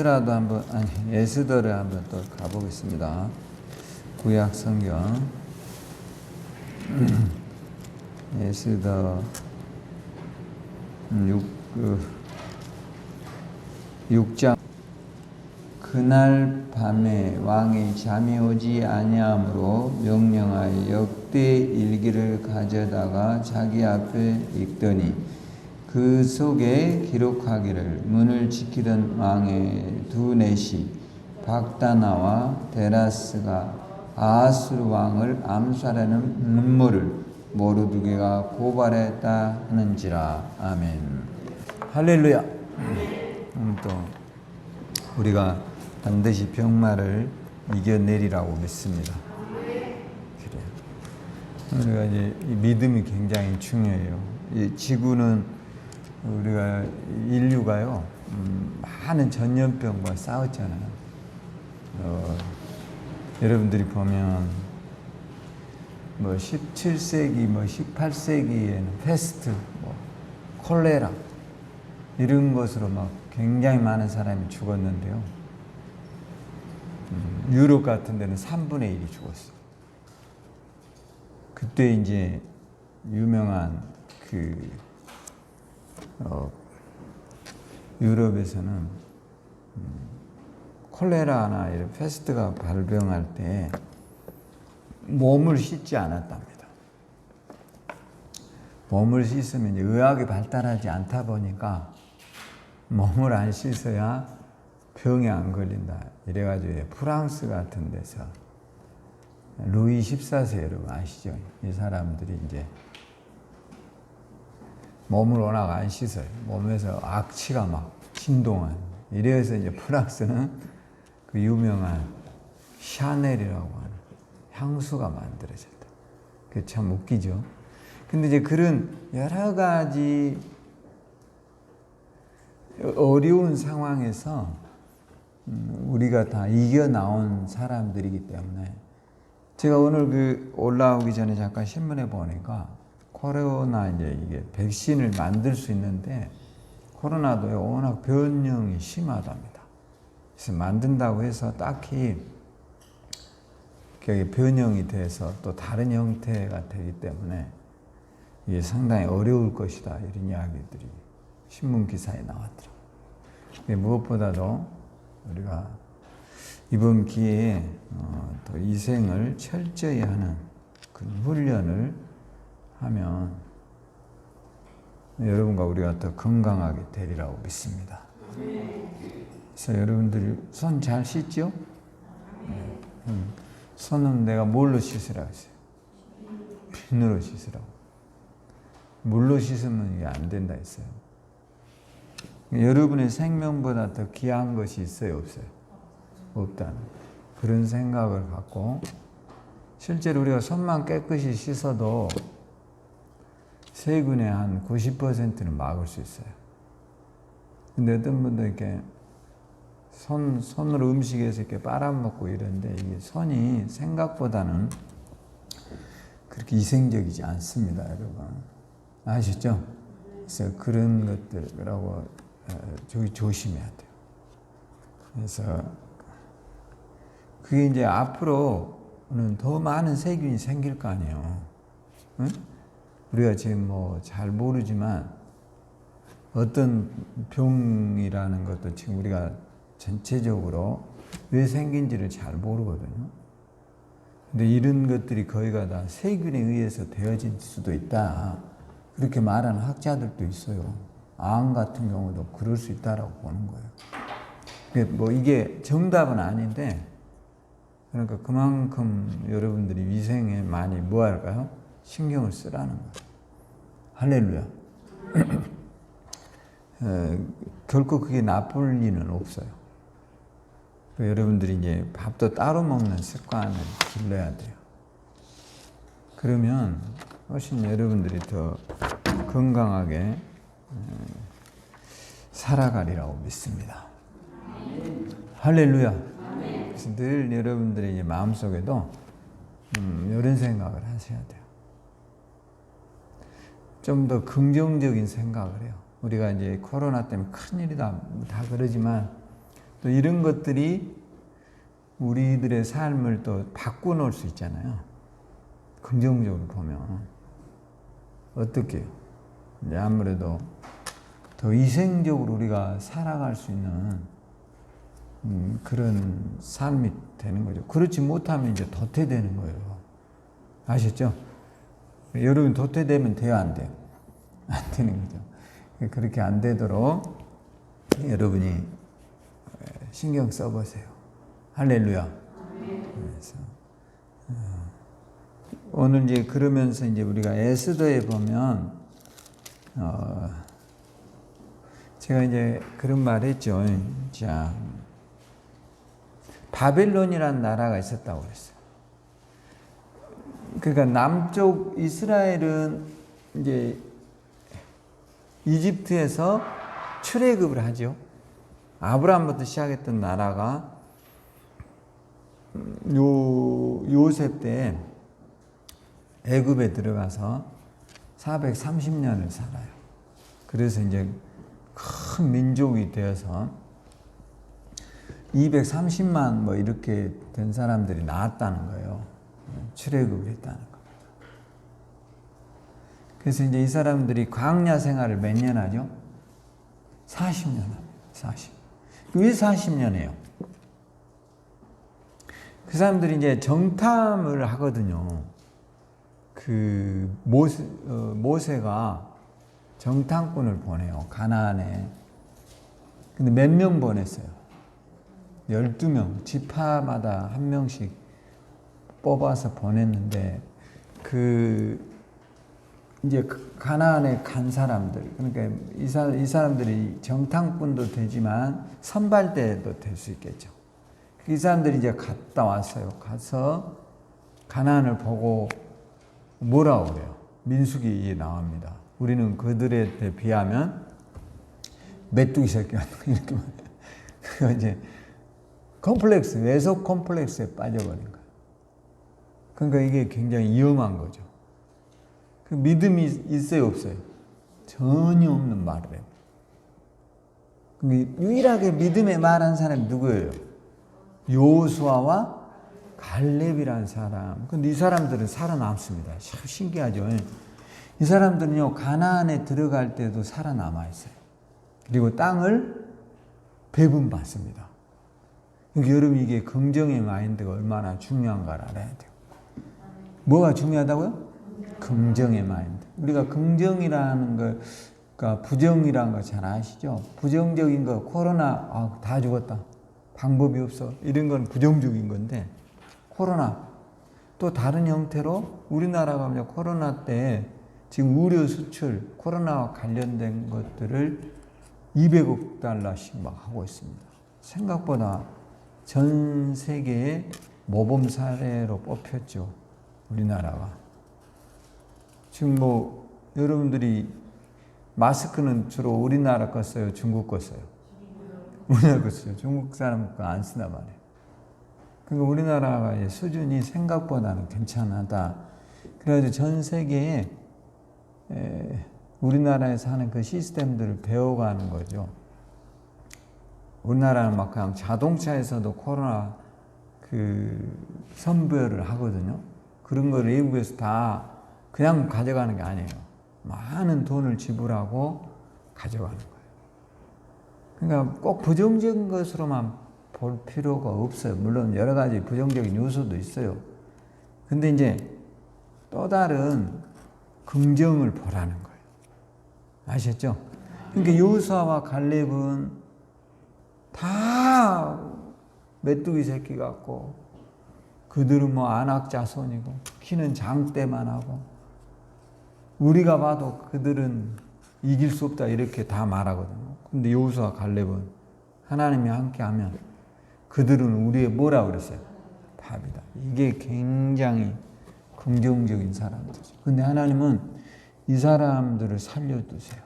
에스라도 한번 에스더를 한번 또 가보겠습니다. 구약 성경 에스더 6장. 그날 밤에 왕이 잠이 오지 아니하므로 명령하여 역대 일기를 가져다가 자기 앞에 읽더니 그 속에 기록하기를 문을 지키던 왕의 두 넷이 박다나와 데라스가 아하스루 왕을 암살하는 음모를 모르드게가 고발했다 하는지라. 아멘. 할렐루야. 또 우리가 반드시 병마를 이겨내리라고 믿습니다. 그래요. 우리가 이제 이 믿음이 굉장히 중요해요. 이 지구는 우리가 인류가요 많은 전염병과 싸웠잖아요. 여러분들이 보면 뭐 17세기, 뭐 18세기에는 페스트, 뭐 콜레라 이런 것으로 막 굉장히 많은 사람이 죽었는데요. 유럽 같은 데는 3분의 1이 죽었어요. 그때 이제 유명한 유럽에서는 콜레라나 이런 페스트가 발병할 때 몸을 씻지 않았답니다. 몸을 씻으면 이제 의학이 발달하지 않다 보니까 몸을 안 씻어야 병에 안 걸린다. 이래가지고 프랑스 같은 데서 루이 14세 여러분 아시죠? 이 사람들이 이제 몸을 워낙 안 씻어요. 몸에서 악취가 막 진동한. 이래서 이제 프랑스는 그 유명한 샤넬이라고 하는 향수가 만들어졌다. 그게 참 웃기죠. 근데 이제 그런 여러 가지 어려운 상황에서 우리가 다 이겨나온 사람들이기 때문에 제가 오늘 올라오기 전에 잠깐 신문에 보니까 코로나 이제 이게 백신을 만들 수 있는데 코로나도요 워낙 변형이 심하답니다. 그래서 만든다고 해서 딱히 그게 변형이 돼서 또 다른 형태가 되기 때문에 이게 상당히 어려울 것이다 이런 이야기들이 신문 기사에 나왔더라고요. 무엇보다도 우리가 이번 기회에 더 이생을 철저히 하는 그런 훈련을 하면 여러분과 우리가 더 건강하게 되리라고 믿습니다. 그래서 여러분들이 손 잘 씻죠? 손은 내가 뭘로 씻으라고 했어요? 비누로 씻으라고. 물로 씻으면 이게 안 된다 했어요. 여러분의 생명보다 더 귀한 것이 있어요, 없어요? 없다는 그런 생각을 갖고 실제로 우리가 손만 깨끗이 씻어도 세균의 한 90%는 막을 수 있어요. 근데 어떤 분들 이렇게 손으로 음식에서 이렇게 빨아먹고 이런데 이게 손이 생각보다는 그렇게 위생적이지 않습니다, 여러분. 아시죠? 그래서 그런 것들하고 조심해야 돼요. 그래서 그게 이제 앞으로는 더 많은 세균이 생길 거 아니에요. 응? 우리가 지금 뭐 잘 모르지만 어떤 병이라는 것도 지금 우리가 전체적으로 왜 생긴지를 잘 모르거든요. 근데 이런 것들이 거의가 다 세균에 의해서 되어질 수도 있다. 그렇게 말하는 학자들도 있어요. 암 같은 경우도 그럴 수 있다라고 보는 거예요. 뭐 이게 정답은 아닌데, 그러니까 그만큼 여러분들이 위생에 많이 뭐 할까요? 신경을 쓰라는 거예요. 할렐루야. 결코 그게 나쁠 리는 없어요. 여러분들이 이제 밥도 따로 먹는 습관을 길러야 돼요. 그러면 훨씬 여러분들이 더 건강하게 살아가리라고 믿습니다. 할렐루야. 그래서 늘 여러분들의 이제 마음속에도 이런 생각을 하셔야 돼요. 좀 더 긍정적인 생각을 해요. 우리가 이제 코로나 때문에 큰일이다 다 그러지만 또 이런 것들이 우리들의 삶을 또 바꿔놓을 수 있잖아요. 긍정적으로 보면. 어떻게요? 이제 아무래도 더 희생적으로 우리가 살아갈 수 있는 그런 삶이 되는 거죠. 그렇지 못하면 이제 도태되는 거예요. 아셨죠? 여러분 도태되면 돼요, 안 돼요? 안 되는 거죠. 그렇게 안 되도록 여러분이 신경 써보세요. 할렐루야. 그래서 오늘 이제 그러면서 이제 우리가 에스더에 보면 제가 이제 그런 말 했죠. 자, 바벨론이라는 나라가 있었다고 그랬어요. 그러니까 남쪽 이스라엘은 이제 이집트에서 출애굽을 하죠. 아브라함부터 시작했던 나라가 요셉 때 애굽에 들어가서 430년을 살아요. 그래서 이제 큰 민족이 되어서 230만 뭐 이렇게 된 사람들이 나왔다는 거예요. 출애굽을 했다는 거. 그래서 이제 이 사람들이 광야 생활을 몇 년 하죠? 40년 합니다. 40. 왜 40년이에요? 그 사람들이 이제 정탐을 하거든요. 그 모세가 정탐꾼을 보내요. 가나안에. 근데 몇 명 보냈어요? 12명. 지파마다 한 명씩 뽑아서 보냈는데 이제 가나안에 간 사람들, 그러니까 이 사람들이 정탐꾼도 되지만 선발대도 될 수 있겠죠. 이 사람들이 이제 갔다 왔어요. 가서 가나안을 보고 뭐라고 그래요? 민수기에 나옵니다. 우리는 그들에 비하면 메뚜기 새끼 같은 거 이렇게 말해요. 그거 이제 컴플렉스, 외속 컴플렉스에 빠져버린 거예요. 그러니까 이게 굉장히 위험한 거죠. 그 믿음이 있어요, 없어요? 전혀 없는 말을 해요. 유일하게 믿음의 말한 사람이 누구예요? 요수아와 갈렙이라는 사람. 근데 이 사람들은 살아남습니다. 참 신기하죠. 이 사람들은요, 가나안에 들어갈 때도 살아남아 있어요. 그리고 땅을 배분받습니다. 그러니까 여러분, 이게 긍정의 마인드가 얼마나 중요한가를 알아야 돼요. 뭐가 중요하다고요? 긍정의 마인드. 우리가 긍정이라는 거, 그러니까 부정이라는 거 잘 아시죠? 부정적인 거, 코로나, 다 죽었다. 방법이 없어. 이런 건 부정적인 건데, 코로나. 또 다른 형태로 우리나라가 코로나 때 지금 의료 수출, 코로나와 관련된 것들을 200억 달러씩 막 하고 있습니다. 생각보다 전 세계의 모범 사례로 뽑혔죠. 우리나라가. 지금 여러분들이 마스크는 주로 우리나라 거 써요? 중국 거 써요? 우리나라 거 써요. 중국 사람 거 안 쓰나 말이에요. 그러니까 우리나라의 수준이 생각보다는 괜찮다. 그래가지고 전 세계에 우리나라에서 하는 그 시스템들을 배워가는 거죠. 우리나라는 막 그냥 자동차에서도 코로나 선별을 하거든요. 그런 걸 외국에서 다 그냥 가져가는 게 아니에요. 많은 돈을 지불하고 가져가는 거예요. 그러니까 꼭 부정적인 것으로만 볼 필요가 없어요. 물론 여러 가지 부정적인 요소도 있어요. 근데 이제 또 다른 긍정을 보라는 거예요. 아셨죠? 그러니까 요수아와 갈렙은 다 메뚜기 새끼 같고, 그들은 안악 자손이고, 키는 장대만 하고, 우리가 봐도 그들은 이길 수 없다 이렇게 다 말하거든요. 근데 여호수아 갈렙은 하나님이 함께하면 그들은 우리의 뭐라고 그랬어요? 답이다. 이게 굉장히 긍정적인 사람들이죠. 근데 하나님은 이 사람들을 살려두세요.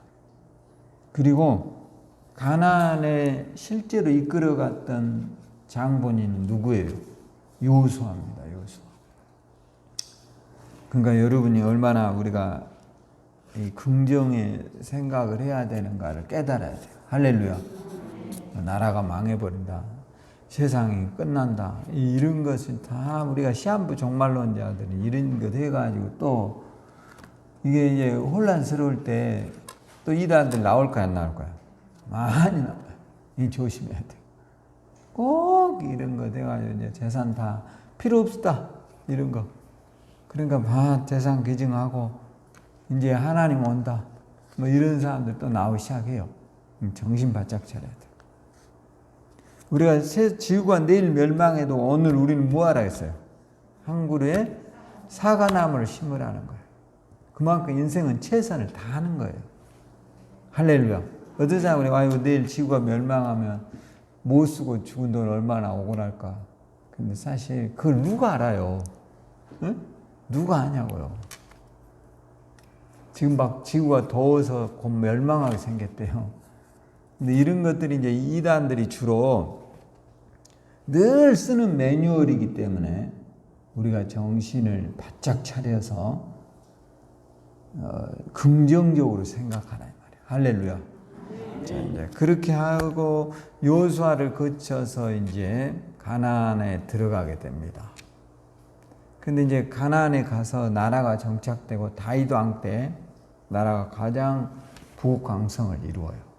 그리고 가나안에 실제로 이끌어갔던 장본인은 누구예요? 여호수아입니다. 여호수아. 그러니까 여러분이 얼마나 우리가 이 긍정의 생각을 해야 되는가를 깨달아야 돼요. 할렐루야. 나라가 망해버린다. 세상이 끝난다. 이런 것은 다 우리가 시한부 종말론자들이 이런 것 해가지고 또 이게 이제 혼란스러울 때 또 이단들 나올 거야, 안 나올 거야? 많이 나와요. 이 조심해야 돼. 꼭 이런 거 돼가지고 이제 재산 다 필요 없다. 이런 거. 그러니까 재산 개정하고 이제 하나님 온다. 뭐 이런 사람들 또 나오기 시작해요. 정신 바짝 차려야 돼. 우리가 지구가 내일 멸망해도 오늘 우리는 뭐 하라 했어요? 한 그루에 사과나무를 심으라는 거예요. 그만큼 인생은 최선을 다하는 거예요. 할렐루야. 어떤 사람이 아이고 내일 지구가 멸망하면 못 쓰고 죽은 돈 얼마나 억울할까. 근데 사실 그걸 누가 알아요? 응? 누가 아냐고요. 지금 막 지구가 더워서 곧 멸망하게 생겼대요. 근데 이런 것들이 이제 이단들이 주로 늘 쓰는 매뉴얼이기 때문에 우리가 정신을 바짝 차려서 긍정적으로 생각하라 이 말이에요. 할렐루야. 자, 이제 그렇게 하고 요수아를 거쳐서 이제 가나안에 들어가게 됩니다. 근데 이제 가나안에 가서 나라가 정착되고 다윗 왕 때 나라가 가장 부강성을 이루어요.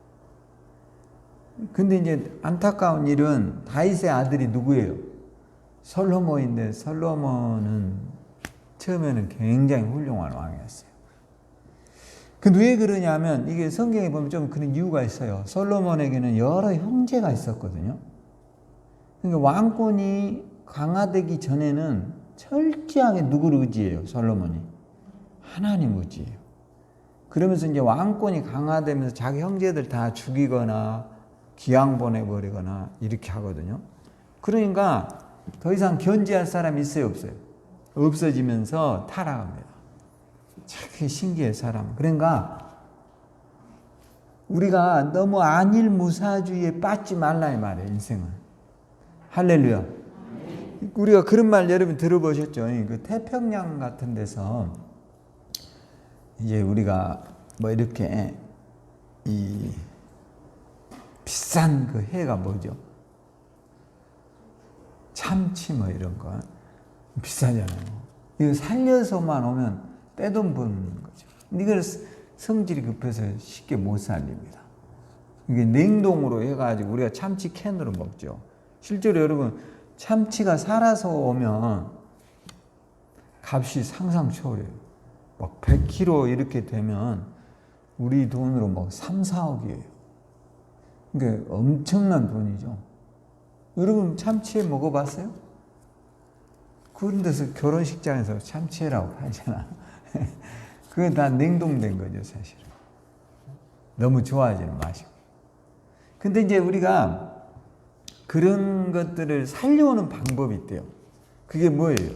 근데 이제 안타까운 일은 다윗의 아들이 누구예요? 솔로몬인데 솔로몬은 처음에는 굉장히 훌륭한 왕이었어요. 근데 왜 그러냐면 이게 성경에 보면 좀 그런 이유가 있어요. 솔로몬에게는 여러 형제가 있었거든요. 그러니까 왕권이 강화되기 전에는 철저하게 누구를 의지해요? 솔로몬이. 하나님 의지해요. 그러면서 이제 왕권이 강화되면서 자기 형제들 다 죽이거나 기왕 보내버리거나 이렇게 하거든요. 그러니까 더 이상 견제할 사람이 있어요, 없어요? 없어지면서 타락합니다. 참 신기해, 사람. 그러니까 우리가 너무 안일무사주의에 빠지지 말라 이 말이에요, 인생은. 할렐루야. 우리가 그런 말 여러분 들어보셨죠? 그 태평양 같은 데서 이제 우리가 뭐 이렇게 이 비싼 그 해가 뭐죠? 참치 뭐 이런 거 비싸잖아요. 이거 살려서만 오면 떼돈 버는 거죠. 이걸 성질이 급해서 쉽게 못 살립니다. 이게 냉동으로 해가지고 우리가 참치 캔으로 먹죠. 실제로 여러분 참치가 살아서 오면 값이 상상 초월해요. 막 100kg 이렇게 되면 우리 돈으로 막 3, 4억이에요. 그러니까 엄청난 돈이죠. 여러분 참치회 먹어봤어요? 그런 데서 결혼식장에서 참치회라고 하잖아. 그게 다 냉동된 거죠, 사실은. 너무 좋아하지는 마시고. 근데 이제 우리가 그런 것들을 살려오는 방법이 있대요. 그게 뭐예요?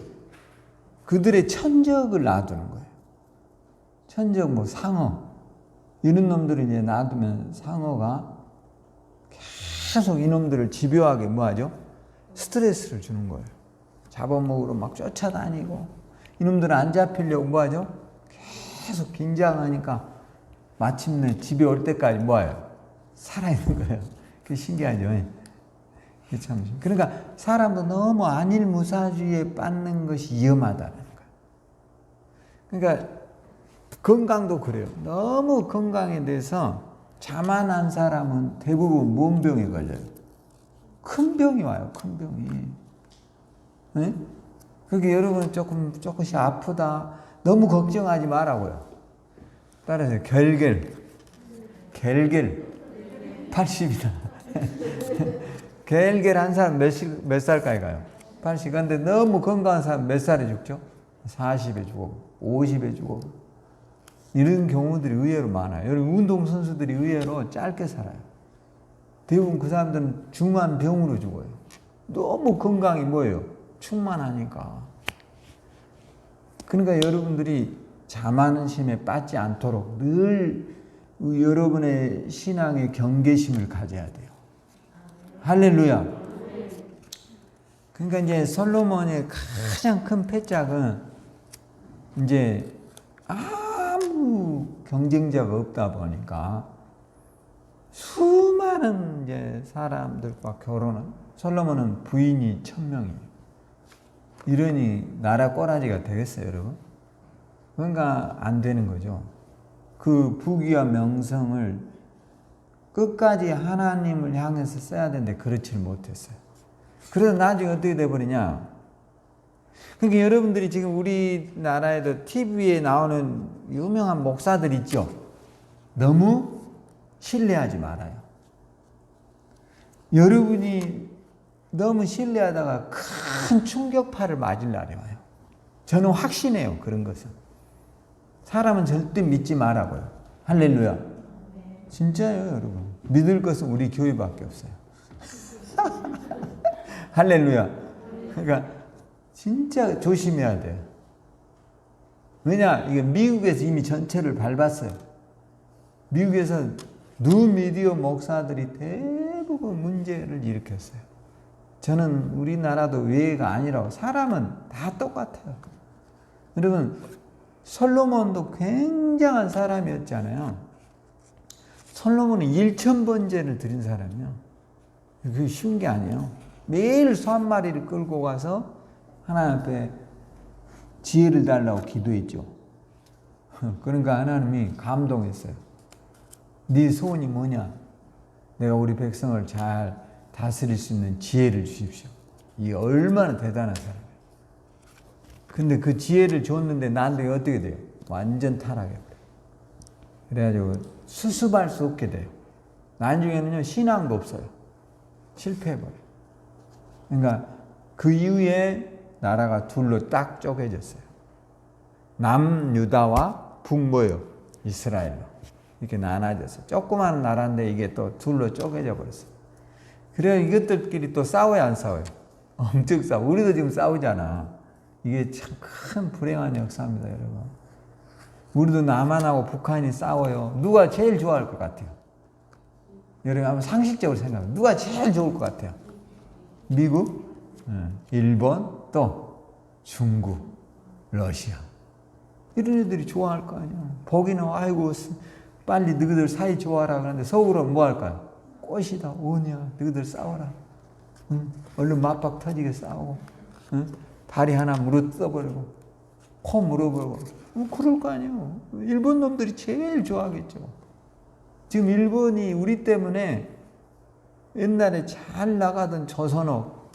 그들의 천적을 놔두는 거예요. 천적, 뭐 상어. 이런 놈들을 이제 놔두면 상어가 계속 이놈들을 집요하게 뭐하죠? 스트레스를 주는 거예요. 잡아먹으러 막 쫓아다니고 이놈들은 안 잡히려고 뭐하죠? 계속 긴장하니까 마침내 집에 올 때까지 뭐예요? 살아있는 거예요. 그게 신기하죠? 그게 참. 그러니까 사람도 너무 안일무사주의에 빠는 것이 위험하다는 거예요. 그러니까 건강도 그래요. 너무 건강에 대해서 자만한 사람은 대부분 뭔 병에 걸려요? 큰 병이 와요. 큰 병이. 네? 그게 여러분 조금씩 아프다. 너무 걱정하지 말라고요. 따라서 결겔 80이다. 결겔 한 사람 몇 살까지 가요? 80. 근데 너무 건강한 사람 몇 살에 죽죠? 40에 죽어, 50에 죽어. 이런 경우들이 의외로 많아요. 여러분 운동선수들이 의외로 짧게 살아요. 대부분 그 사람들은 중한 병으로 죽어요. 너무 건강이 뭐예요? 충만하니까. 그러니까 여러분들이 자만심에 빠지지 않도록 늘 여러분의 신앙의 경계심을 가져야 돼요. 할렐루야. 그러니까 이제 솔로몬의 가장 큰 패착은 이제 아무 경쟁자가 없다 보니까 수많은 이제 사람들과 결혼은 솔로몬은 부인이 1000명이에요. 이러니 나라 꼬라지가 되겠어요, 여러분? 그러니까 안 되는 거죠. 그 부귀와 명성을 끝까지 하나님을 향해서 써야 되는데 그렇지를 못했어요. 그래서 나중에 어떻게 돼버리냐? 그러니까 여러분들이 지금 우리나라에도 TV에 나오는 유명한 목사들 있죠? 너무 신뢰하지 말아요. 여러분이 너무 신뢰하다가 큰 충격파를 맞을 날이 와요. 저는 확신해요, 그런 것은. 사람은 절대 믿지 말라고요. 할렐루야. 진짜예요, 여러분. 믿을 것은 우리 교회밖에 없어요. 할렐루야. 그러니까 진짜 조심해야 돼요. 왜냐, 이게 미국에서 이미 전체를 밟았어요. 미국에서 뉴미디어 목사들이 대부분 문제를 일으켰어요. 저는 우리나라도 외가 아니라고. 사람은 다 똑같아요. 여러분, 솔로몬도 굉장한 사람이었잖아요. 솔로몬은 1000번제를 드린 사람이요. 그게 쉬운 게 아니에요. 매일 소 한 마리를 끌고 가서 하나님 앞에 지혜를 달라고 기도했죠. 그러니까 하나님이 감동했어요. 네 소원이 뭐냐? 내가 우리 백성을 잘 다스릴 수 있는 지혜를 주십시오. 이게 얼마나 대단한 사람이에요. 근데 그 지혜를 줬는데 나한테 어떻게 돼요? 완전 타락해버려요. 그래가지고 수습할 수 없게 돼요. 나중에는요, 신앙도 없어요. 실패해버려요. 그러니까 그 이후에 나라가 둘로 딱 쪼개졌어요. 남유다와 북뭐요? 이스라엘로. 이렇게 나눠졌어요. 조그만 나라인데 이게 또 둘로 쪼개져 버렸어요. 그래야 이것들끼리 또 싸워야 안 싸워요? 엄청 싸워. 우리도 지금 싸우잖아. 이게 참 큰 불행한 역사입니다, 여러분. 우리도 남한하고 북한이 싸워요. 누가 제일 좋아할 것 같아요? 여러분 한번 상식적으로 생각해요. 누가 제일 좋을 것 같아요? 미국, 일본, 또 중국, 러시아. 이런 애들이 좋아할 거 아니야. 보기는 아이고 빨리 너희들 사이 좋아라 그러는데 속으로 뭐 할까요? 꽃이다, 원이야, 너희들 싸워라. 응? 얼른 맞박 터지게 싸우고, 응? 다리 하나 물어뜯어버리고, 코 물어버리고, 그럴 거 아니에요. 일본 놈들이 제일 좋아하겠죠. 지금 일본이 우리 때문에 옛날에 잘 나가던 조선업,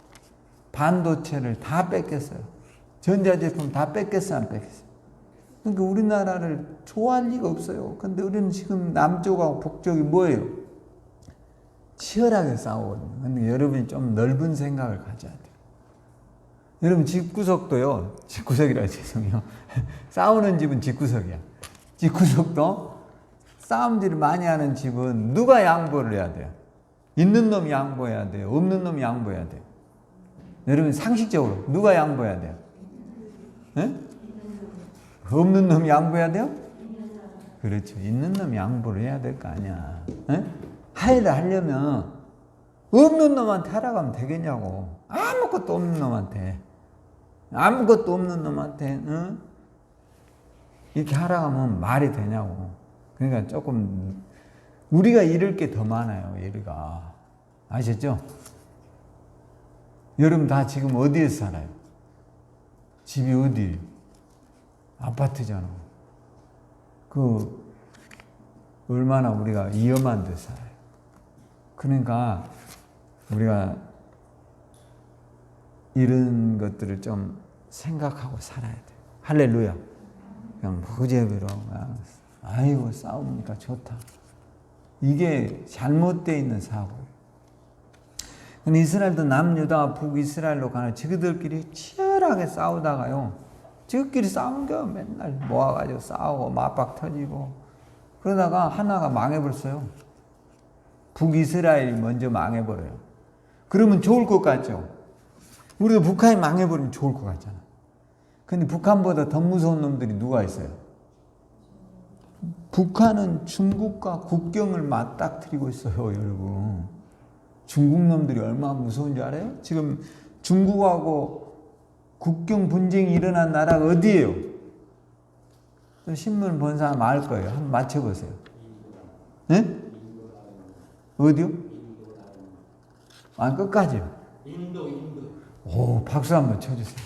반도체를 다 뺏겼어요. 전자제품 다 뺏겼어요, 안 뺏겼어요? 그러니까 우리나라를 좋아할 리가 없어요. 근데 우리는 지금 남쪽하고 북쪽이 뭐예요? 치열하게 싸우거든요. 근데 여러분이 좀 넓은 생각을 가져야 돼요. 여러분 집구석도요. 집구석이라 죄송해요. 싸우는 집은 집구석이야. 집구석도 싸움질을 많이 하는 집은 누가 양보를 해야 돼요? 있는 놈이 양보해야 돼요? 없는 놈이 양보해야 돼요? 여러분 상식적으로 누가 양보해야 돼요? 네? 없는 놈이 양보해야 돼요? 그렇죠. 있는 놈이 양보를 해야 될 거 아니야. 네? 하이를 하려면 없는 놈한테 하라고 하면 되겠냐고. 아무것도 없는 놈한테. 아무것도 없는 놈한테 이렇게 하라고 하면 말이 되냐고. 그러니까 조금 우리가 잃을 게 더 많아요. 우리가. 아셨죠? 여러분 다 지금 어디에서 살아요? 집이 어디예요? 아파트잖아. 그 얼마나 우리가 위험한 데 살아요. 그러니까 우리가 이런 것들을 좀 생각하고 살아야 돼요. 할렐루야. 그냥 무제비로 아이고 싸우니까 좋다. 이게 잘못되어 있는 사고예요. 이스라엘도 남유다와 북이스라엘로 가는 저들끼리 치열하게 싸우다가요. 저끼리 싸운 게 맨날 모아가지고 싸우고 맞박 터지고 그러다가 하나가 망해버렸어요. 북이스라엘이 먼저 망해버려요. 그러면 좋을 것 같죠? 우리도 북한이 망해버리면 좋을 것 같잖아. 근데 북한보다 더 무서운 놈들이 누가 있어요? 북한은 중국과 국경을 맞닥뜨리고 있어요, 여러분. 중국 놈들이 얼마나 무서운 줄 알아요? 지금 중국하고 국경 분쟁이 일어난 나라가 어디예요? 신문 본 사람 알 거예요. 한번 맞춰보세요. 네? 어디요? 아, 끝까지요. 인도. 오, 박수 한번 쳐주세요.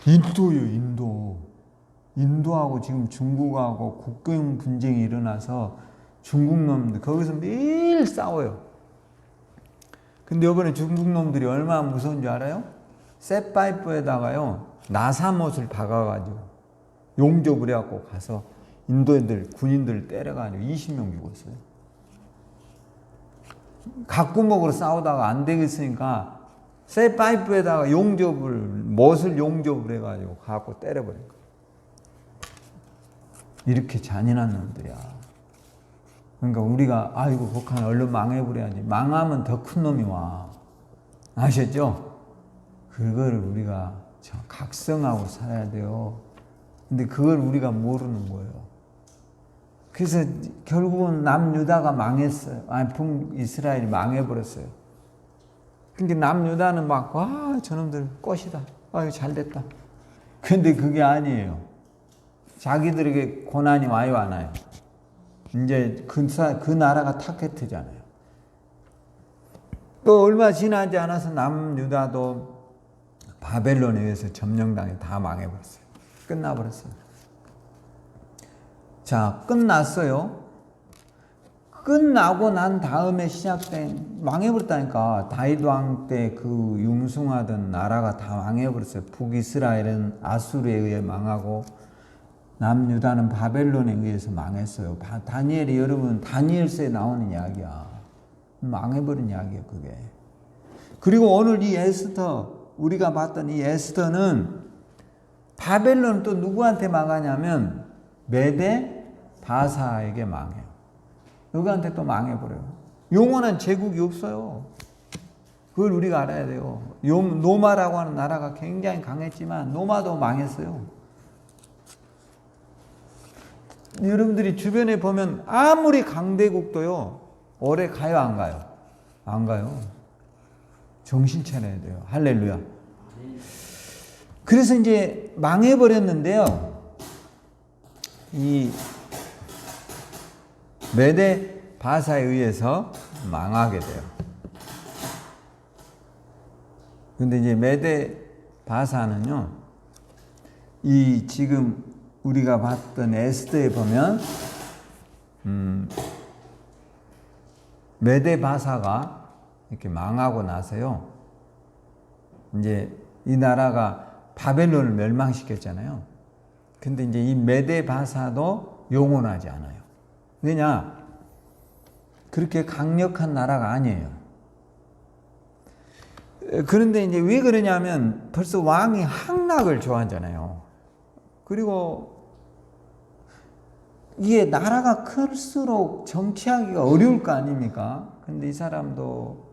인도요, 인도. 인도하고 지금 중국하고 국경 분쟁이 일어나서 중국 놈들 거기서 매일 싸워요. 근데 이번에 중국 놈들이 얼마나 무서운 줄 알아요? 쇠파이프에다가요 나사못을 박아가지고 용접을 해갖고 가서 인도 애들 군인들 때려가지고 20명 죽었어요. 각구먹으로 싸우다가 안 되겠으니까 쇠파이프에다가 못을 용접을 해가지고 갖고 때려버린 거예요. 이렇게 잔인한 놈들이야. 그러니까 우리가 아이고 북한 얼른 망해버려야지. 망하면 더 큰 놈이 와. 아셨죠? 그걸 우리가 각성하고 살아야 돼요. 근데 그걸 우리가 모르는 거예요. 그래서 결국은 남유다가 망했어요. 아니 북이스라엘이 망해버렸어요. 그러니까 남유다는 막 저놈들 꽃이다. 아유 잘됐다. 근데 그게 아니에요. 자기들에게 고난이 와요 안 와요? 이제 그 나라가 타켓트잖아요. 또 얼마 지나지 않아서 남유다도 바벨론에 의해서 점령당해 다 망해버렸어요. 끝나버렸어요. 자, 끝났어요. 끝나고 난 다음에 시작된 망해버렸다니까. 다윗 왕 때 그 융숭하던 나라가 다 망해버렸어요. 북이스라엘은 아수르에 의해 망하고 남유다는 바벨론에 의해서 망했어요. 다니엘이 여러분 다니엘서에 나오는 이야기야. 망해버린 이야기야 그게. 그리고 오늘 이 에스더 우리가 봤던 이 에스더는 바벨론은 또 누구한테 망하냐면 메대 바사에게 망해요. 누구한테 또 망해버려요. 영원한 제국이 없어요. 그걸 우리가 알아야 돼요. 노마라고 하는 나라가 굉장히 강했지만 노마도 망했어요. 여러분들이 주변에 보면 아무리 강대국도요 오래 가요 안 가요? 안 가요. 정신 차려야 돼요. 할렐루야. 그래서 이제 망해버렸는데요. 이 메대 바사에 의해서 망하게 돼요. 근데 이제 메대 바사는요, 이 지금 우리가 봤던 에스더에 보면, 메대 바사가 이렇게 망하고 나서요, 이제 이 나라가 바벨론을 멸망시켰잖아요. 근데 이제 이 메대 바사도 영원하지 않아요. 왜냐? 그렇게 강력한 나라가 아니에요. 그런데 이제 왜 그러냐면 벌써 왕이 향락을 좋아하잖아요. 그리고 이게 나라가 클수록 정치하기가 어려울 거 아닙니까? 근데 이 사람도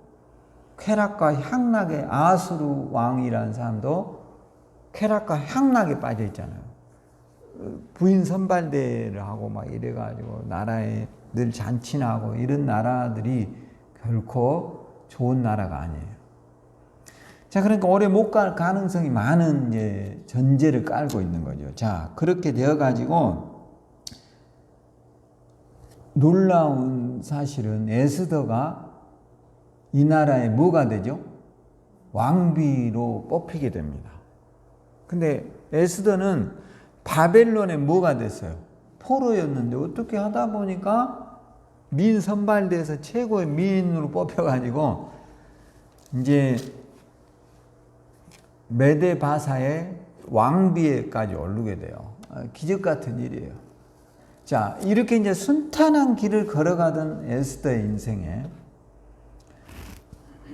쾌락과 향락에 아수르 왕이라는 사람도 쾌락과 향락에 빠져 있잖아요. 부인 선발대를 하고 막 이래가지고 나라에 늘 잔치나 하고 이런 나라들이 결코 좋은 나라가 아니에요. 자, 그러니까 오래 못 갈 가능성이 많은 이제 전제를 깔고 있는 거죠. 자, 그렇게 되어가지고 놀라운 사실은 에스더가 이 나라에 뭐가 되죠? 왕비로 뽑히게 됩니다. 근데 에스더는 바벨론에 뭐가 됐어요? 포로였는데 어떻게 하다 보니까 민 선발대에서 최고의 미인으로 뽑혀가지고 이제 메대 바사의 왕비에까지 오르게 돼요. 기적 같은 일이에요. 자, 이렇게 이제 순탄한 길을 걸어가던 에스더의 인생에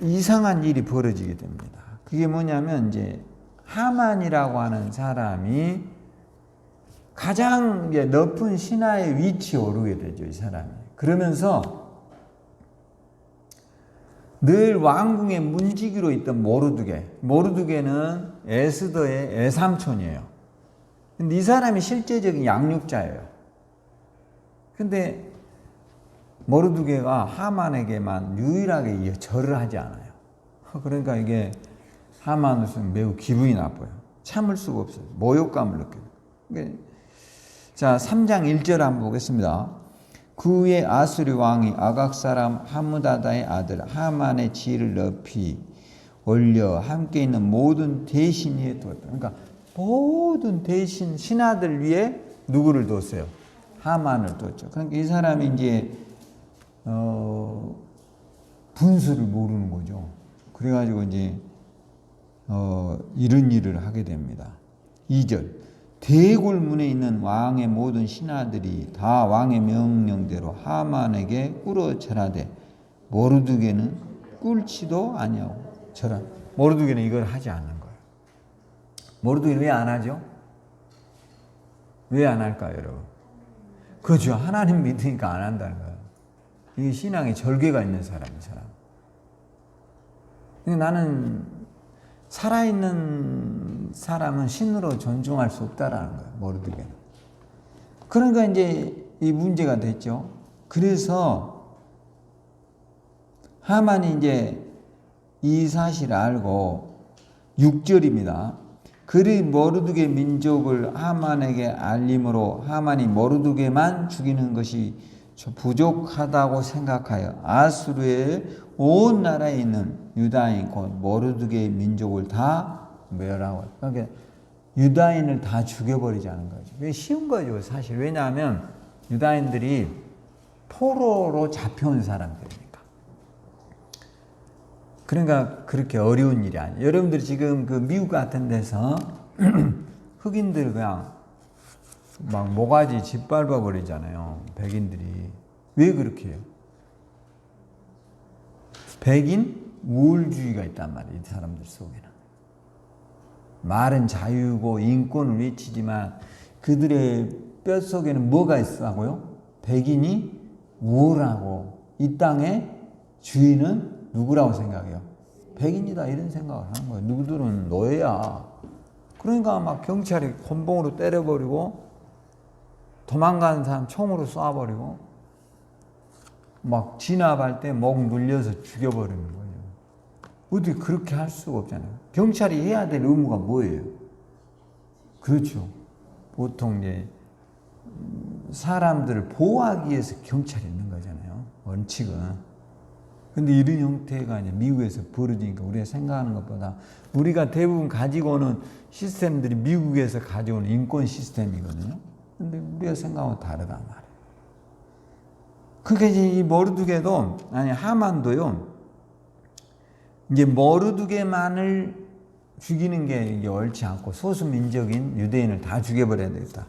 이상한 일이 벌어지게 됩니다. 그게 뭐냐면 이제 하만이라고 하는 사람이 가장 높은 신하의 위치에 오르게 되죠, 이 사람이. 그러면서 늘 왕궁의 문지기로 있던 모르드게는 에스더의 애삼촌이에요. 근데 이 사람이 실제적인 양육자예요. 근데 모르드게가 하만에게만 유일하게 절을 하지 않아요. 그러니까 이게 하만으로서는 매우 기분이 나빠요. 참을 수가 없어요. 모욕감을 느껴요. 자, 3장 1절 한번 보겠습니다. 그 후에 아수르 왕이 아각 사람 하무다다의 아들 하만의 지위를 높이 올려 함께 있는 모든 대신 위에 두었다. 그러니까 모든 대신 신하들 위에 누구를 뒀어요? 하만을 뒀죠. 그러니까 이 사람이 이제 분수를 모르는 거죠. 그래가지고 이제 이런 일을 하게 됩니다. 2절 대궐문에 있는 왕의 모든 신하들이 다 왕의 명령대로 하만에게 꿇어 절하되 모르드게는 꿇지도 아니하고 절한. 모르드게는 이걸 하지 않는 거예요. 모르드게는 왜 안 하죠? 왜 안 할까요, 여러분? 그렇죠. 하나님 믿으니까 안 한다는 거예요. 이게 신앙에 절개가 있는 사람이 사람. 나는 살아있는 사람은 신으로 존중할 수 없다라는 거예요. 모르드게는. 그러니까 이제 이 문제가 됐죠. 그래서 하만이 이제 이 사실을 알고 6절입니다. 그리 모르드게 민족을 하만에게 알림으로 하만이 모르드게만 죽이는 것이 부족하다고 생각하여 아수르의 온 나라에 있는 유다인 곧 모르드게 민족을 다 멸하고, 그러니까 유다인을 다 죽여버리자는 거죠. 왜 쉬운 거죠, 사실. 왜냐하면 유다인들이 포로로 잡혀온 사람들이니까. 그러니까 그렇게 어려운 일이 아니에요. 여러분들 지금 그 미국 같은 데서 흑인들 그냥 막 모가지 짓밟아 버리잖아요. 백인들이. 왜 그렇게 해요? 백인 우월주의가 있단 말이에요. 이 사람들 속에는. 말은 자유고 인권을 외치지만 그들의 뼛속에는 뭐가 있다고요? 백인이 우월하고 이 땅의 주인은 누구라고 생각해요? 백인이다 이런 생각을 하는 거예요. 누구들은 노예야. 그러니까 막 경찰이 곤봉으로 때려버리고 도망가는 사람 총으로 쏴버리고 막 진압할 때 목 눌려서 죽여버리는 거예요. 어떻게 그렇게 할 수가 없잖아요. 경찰이 해야 될 의무가 뭐예요? 그렇죠. 보통 이제 사람들을 보호하기 위해서 경찰이 있는 거잖아요. 원칙은. 근데 이런 형태가 이제 미국에서 벌어지니까 우리가 생각하는 것보다 우리가 대부분 가지고 오는 시스템들이 미국에서 가져오는 인권 시스템이거든요. 근데 우리가 생각하고 다르단 말이에요. 그러니까 이제 이 모르드게도, 아니, 하만도요, 이제 모르드게만을 죽이는 게 이게 옳지 않고 소수민족인 유대인을 다 죽여버려야 되겠다.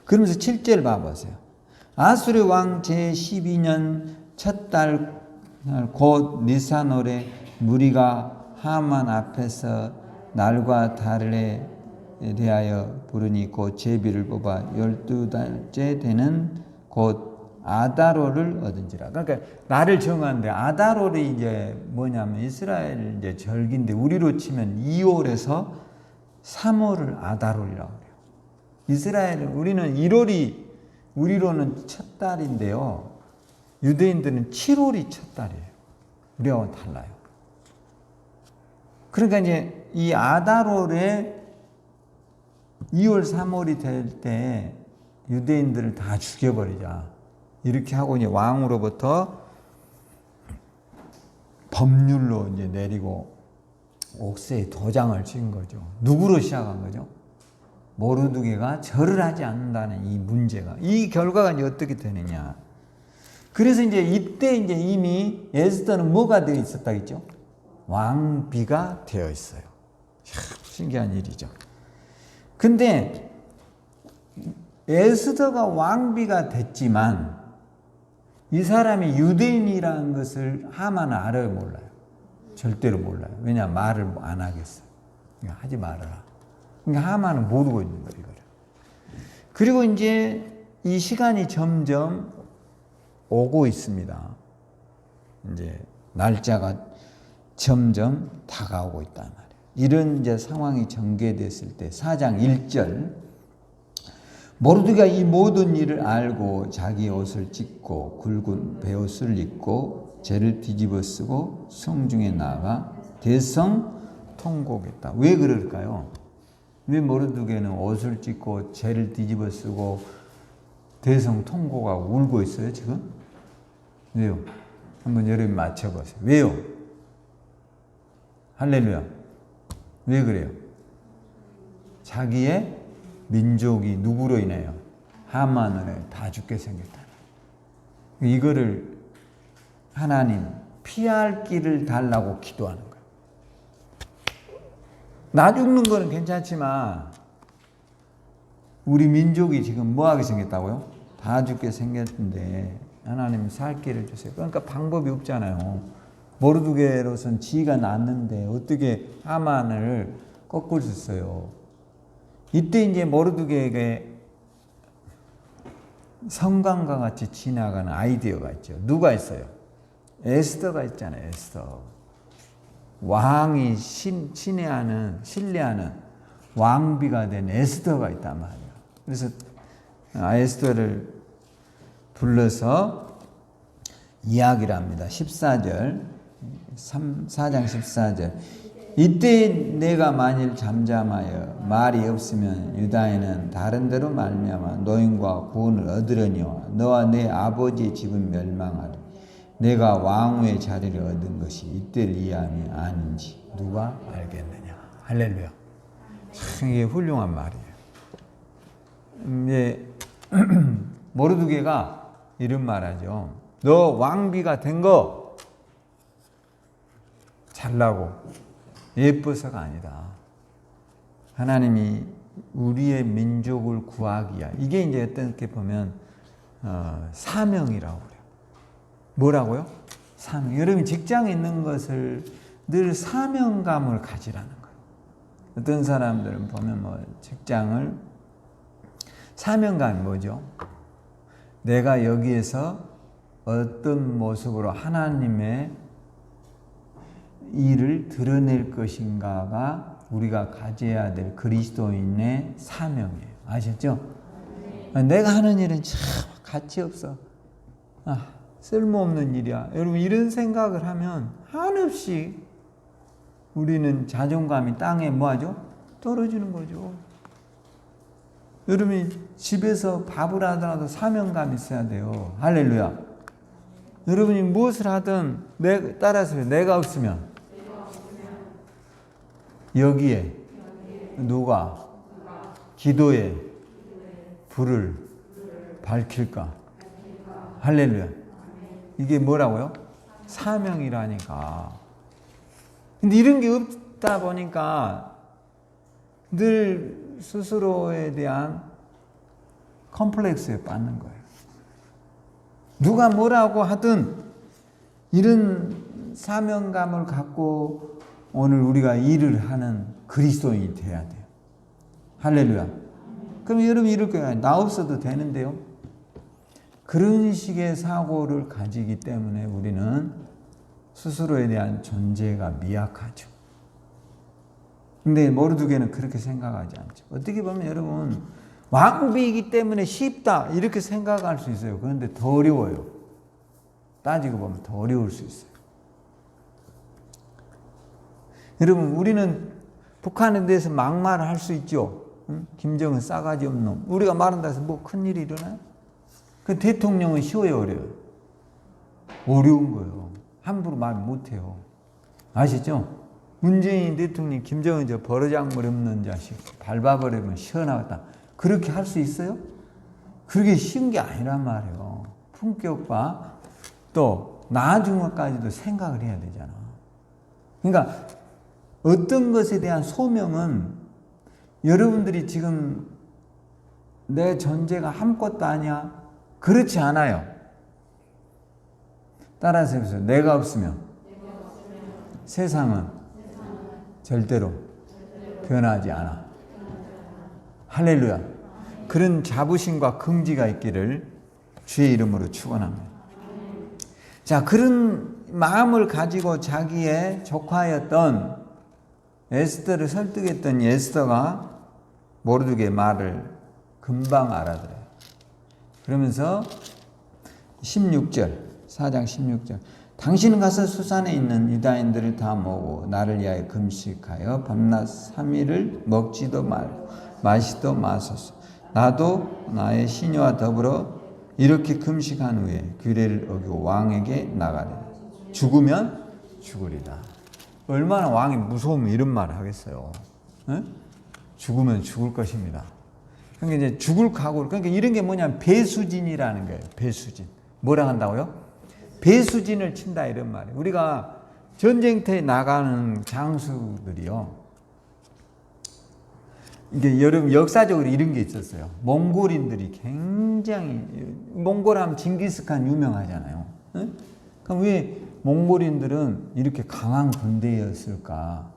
그러면서 7절 봐보세요. 아수르 왕 제12년 첫 달 곧 니산월에 무리가 하만 앞에서 날과 달에 대하여 부르니 곧 제비를 뽑아 12달째 되는 곧 아다롤을 얻은지라. 그러니까 날을 정하는데 아다롤이 이제 뭐냐면 이스라엘 이제 절기인데 우리로 치면 2월에서 3월을 아다롤이라고 그래요. 이스라엘은 우리는 1월이 우리로는 첫 달인데요. 유대인들은 7월이 첫 달이에요. 우리하고는 달라요. 그러니까 이제 이 아다롤에 2월, 3월이 될 때 유대인들을 다 죽여버리자. 이렇게 하고 이제 왕으로부터 법률로 이제 내리고 옥새에 도장을 찍은 거죠. 누구로 시작한 거죠? 모르드게가 절을 하지 않는다는 이 문제가. 이 결과가 이제 어떻게 되느냐. 그래서 이제 이때 이제 이미 에스더는 뭐가 되어 있었다겠죠? 왕비가 되어 있어요. 신기한 일이죠. 근데 에스더가 왕비가 됐지만 이 사람이 유대인이라는 것을 하만은 알아요, 몰라요? 절대로 몰라요. 왜냐하면 말을 안 하겠어요. 그러니까 하지 말아라. 그러니까 하만은 모르고 있는 거예요, 이거를. 그리고 이제 이 시간이 점점 오고 있습니다. 이제 날짜가 점점 다가오고 있단 말이에요. 이런 이제 상황이 전개됐을 때 4장 1절 모르드게가 이 모든 일을 알고 자기 옷을 찢고 굵은 베옷을 입고 죄를 뒤집어 쓰고 성중에 나가 대성 통곡했다. 왜 그럴까요? 왜 모르드게는 옷을 찢고 죄를 뒤집어 쓰고 대성통곡가 울고 있어요 지금? 왜요? 한번 여러분 맞춰보세요. 왜요? 할렐루야. 왜 그래요? 자기의 민족이 누구로 인해요? 하만으로 다 죽게 생겼다. 이거를 하나님 피할 길을 달라고 기도하는 거예요. 나 죽는 거는 괜찮지만 우리 민족이 지금 뭐하게 생겼다고요? 다 죽게 생겼는데 하나님 살 길을 주세요. 그러니까 방법이 없잖아요. 모르드게로선 지가 났는데 어떻게 하만을 꺾을 수 있어요? 이때 이제 모르드게에게 성광과 같이 지나가는 아이디어가 있죠. 누가 있어요? 에스더가 있잖아요. 에스더. 왕이 신뢰하는 왕비가 된 에스더가 있단 말이에요. 그래서 에스더를 불러서 이야기를 합니다. 14절, 4장 14절. 이때 내가 만일 잠잠하여 말이 없으면 유다인은 다른 데로 말미암아 노임과 구원을 얻으려니와 너와 내 아버지의 집은 멸망하리. 내가 왕후의 자리를 얻은 것이 이때를 이해함이 아닌지 누가 알겠느냐. 할렐루야. 참 이게 훌륭한 말이에요. 이제 모르드게가 이런 말하죠. 너 왕비가 된 거 잘나고 예뻐서가 아니다. 하나님이 우리의 민족을 구하기야. 이게 이제 어떻게 보면 사명이라고 그래요. 뭐라고요? 사명. 여러분이 직장에 있는 것을 늘 사명감을 가지라는 거예요. 어떤 사람들은 보면 뭐 직장을 사명감이 뭐죠? 내가 여기에서 어떤 모습으로 하나님의 일을 드러낼 것인가가 우리가 가져야 될 그리스도인의 사명이에요. 아셨죠? 내가 하는 일은 참 가치 없어. 쓸모없는 일이야. 여러분 이런 생각을 하면 한없이 우리는 자존감이 땅에 뭐하죠? 떨어지는 거죠. 여러분이 집에서 밥을 하더라도 사명감 있어야 돼요. 할렐루야. 여러분이 무엇을 하든 따라서 내가 없으면 여기에 누가 기도에 불을 밝힐까? 할렐루야. 이게 뭐라고요? 사명이라니까. 근데 이런 게 없다 보니까 늘 스스로에 대한 컴플렉스에 빠지는 거예요. 누가 뭐라고 하든 이런 사명감을 갖고 오늘 우리가 일을 하는 그리스도인이 돼야 돼요. 할렐루야. 그럼 여러분 이럴 거예요. 나 없어도 되는데요. 그런 식의 사고를 가지기 때문에 우리는 스스로에 대한 존재가 미약하죠. 근데 모르드게는 그렇게 생각하지 않죠. 어떻게 보면 여러분 왕비이기 때문에 쉽다 이렇게 생각할 수 있어요. 그런데 더 어려워요. 따지고 보면 더 어려울 수 있어요. 여러분 우리는 북한에 대해서 막말을 할 수 있죠. 김정은 싸가지 없는 놈. 우리가 말한다 해서 뭐 큰일이 일어나요? 그 대통령은 쉬워요, 어려워요? 어려운 거예요. 함부로 말 못해요. 아시죠? 문재인 대통령 김정은 저 버르장머리 없는 자식 밟아버리면 시원하겠다. 그렇게 할 수 있어요? 그게 쉬운 게 아니란 말이에요. 품격과 또 나중에까지도 생각을 해야 되잖아. 그러니까 어떤 것에 대한 소명은 여러분들이 지금 내 존재가 아무것도 아니야? 그렇지 않아요. 따라서 해보세요. 내가 없으면 세상은 절대로 변하지 않아. 할렐루야. 그런 자부심과 긍지가 있기를 주의 이름으로 축원합니다. 자, 그런 마음을 가지고 자기의 조카였던 에스더를 설득했던 에스더가 모르드게의 말을 금방 알아들어요. 그러면서 16절, 4장 16절. 당신은 가서 수산에 있는 유다인들을 다 모으고 나를 위하여 금식하여 밤낮 3일을 먹지도 말고 마시도 마소서. 나도 나의 시녀와 더불어 이렇게 금식한 후에 규례를 어기고 왕에게 나가리라. 죽으면 죽으리라. 얼마나 왕이 무서우면 이런 말을 하겠어요. 에? 죽으면 죽을 것입니다. 그러니까 이제 죽을 각오를, 그러니까 이런 게 뭐냐면 배수진이라는 거예요. 배수진. 뭐라 한다고요? 배수진을 친다 이런 말이에요. 우리가 전쟁터에 나가는 장수들이요. 이게 여러분 역사적으로 이런 게 있었어요. 몽골인들이 굉장히, 몽골하면 징기스칸 유명하잖아요. 에? 그럼 왜 몽골인들은 이렇게 강한 군대였을까?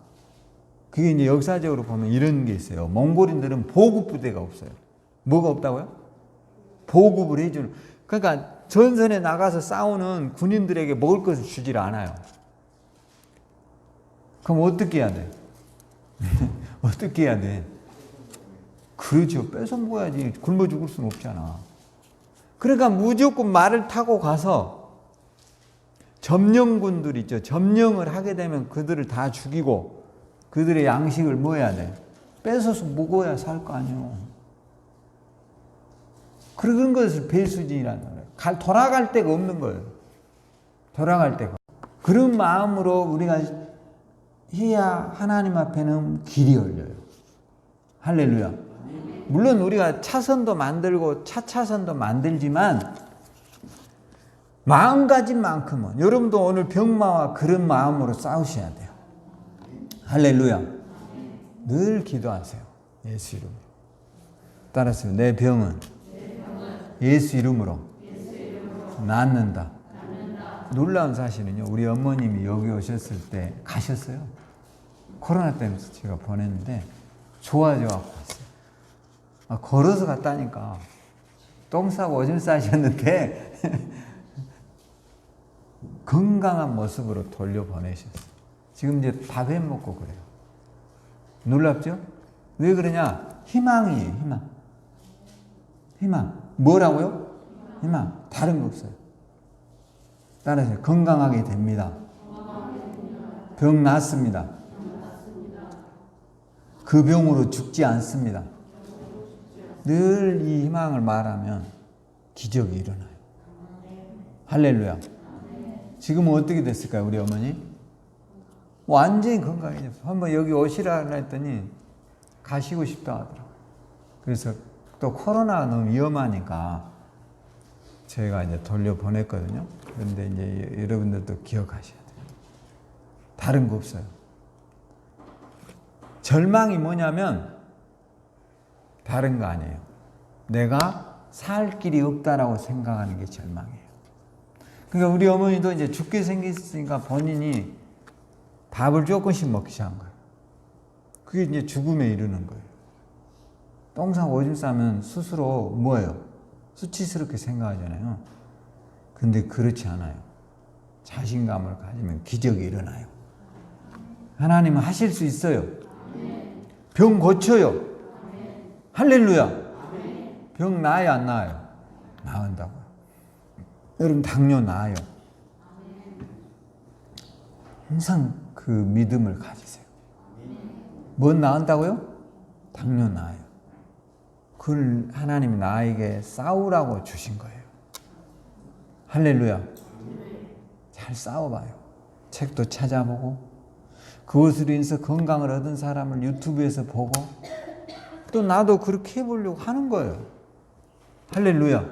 그게 이제 역사적으로 보면 이런 게 있어요. 몽골인들은 보급 부대가 없어요. 뭐가 없다고요? 보급을 해주는. 그러니까 전선에 나가서 싸우는 군인들에게 먹을 것을 주질 않아요. 그럼 어떻게 해야 돼? 어떻게 해야 돼? 그렇죠. 뺏어 먹어야지. 굶어 죽을 수는 없잖아. 그러니까 무조건 말을 타고 가서 점령군들 있죠. 점령을 하게 되면 그들을 다 죽이고 그들의 양식을 뭐 해야 돼? 뺏어서 먹어야 살 거 아니에요. 그런 것을 배수진이라는 거예요. 돌아갈 데가 없는 거예요. 돌아갈 데가. 그런 마음으로 우리가 해야 하나님 앞에는 길이 열려요. 할렐루야. 물론 우리가 차선도 만들고 차차선도 만들지만 마음가짐만큼은 여러분도 오늘 병마와 그런 마음으로 싸우셔야 돼요. 할렐루야. 늘 기도하세요. 예수 이름으로. 따라서 내 병은 예수 이름으로 낫는다. 놀라운 사실은요. 우리 어머님이 여기 오셨을 때 가셨어요. 코로나 때문에 제가 보냈는데 좋아져갖고 왔어요. 걸어서 갔다니까. 똥 싸고 오줌 싸셨는데 건강한 모습으로 돌려보내셨어요. 지금 이제 밥 해 먹고 그래요. 놀랍죠? 왜 그러냐? 희망이에요. 희망. 희망. 뭐라고요? 희망. 다른 거 없어요. 따라서 건강하게 됩니다. 병 낫습니다. 그 병으로 죽지 않습니다. 늘 이 희망을 말하면 기적이 일어나요. 할렐루야. 지금은 어떻게 됐을까요, 우리 어머니? 완전히 건강해졌어요. 한번 여기 오시라 했더니 가시고 싶다 하더라고요. 그래서 또 코로나가 너무 위험하니까 저희가 이제 돌려보냈거든요. 그런데 이제 여러분들도 기억하셔야 돼요. 다른 거 없어요. 절망이 뭐냐면 다른 거 아니에요. 내가 살 길이 없다라고 생각하는 게 절망이에요. 그러니까 우리 어머니도 이제 죽게 생겼으니까 본인이 밥을 조금씩 먹기 시작한 거예요. 그게 이제 죽음에 이르는 거예요. 똥 싸고 오줌 싸면 스스로 뭐예요? 수치스럽게 생각하잖아요. 근데 그렇지 않아요. 자신감을 가지면 기적이 일어나요. 하나님은 하실 수 있어요. 병 고쳐요. 할렐루야. 병 나아요, 안 나아요? 나은다고요. 여러분 당뇨 나아요. 항상 그 믿음을 가지세요. 뭔 나은다고요? 당뇨 나아요. 그걸 하나님이 나에게 싸우라고 주신 거예요. 할렐루야. 잘 싸워봐요. 책도 찾아보고 그것으로 인해서 건강을 얻은 사람을 유튜브에서 보고 또 나도 그렇게 해보려고 하는 거예요. 할렐루야.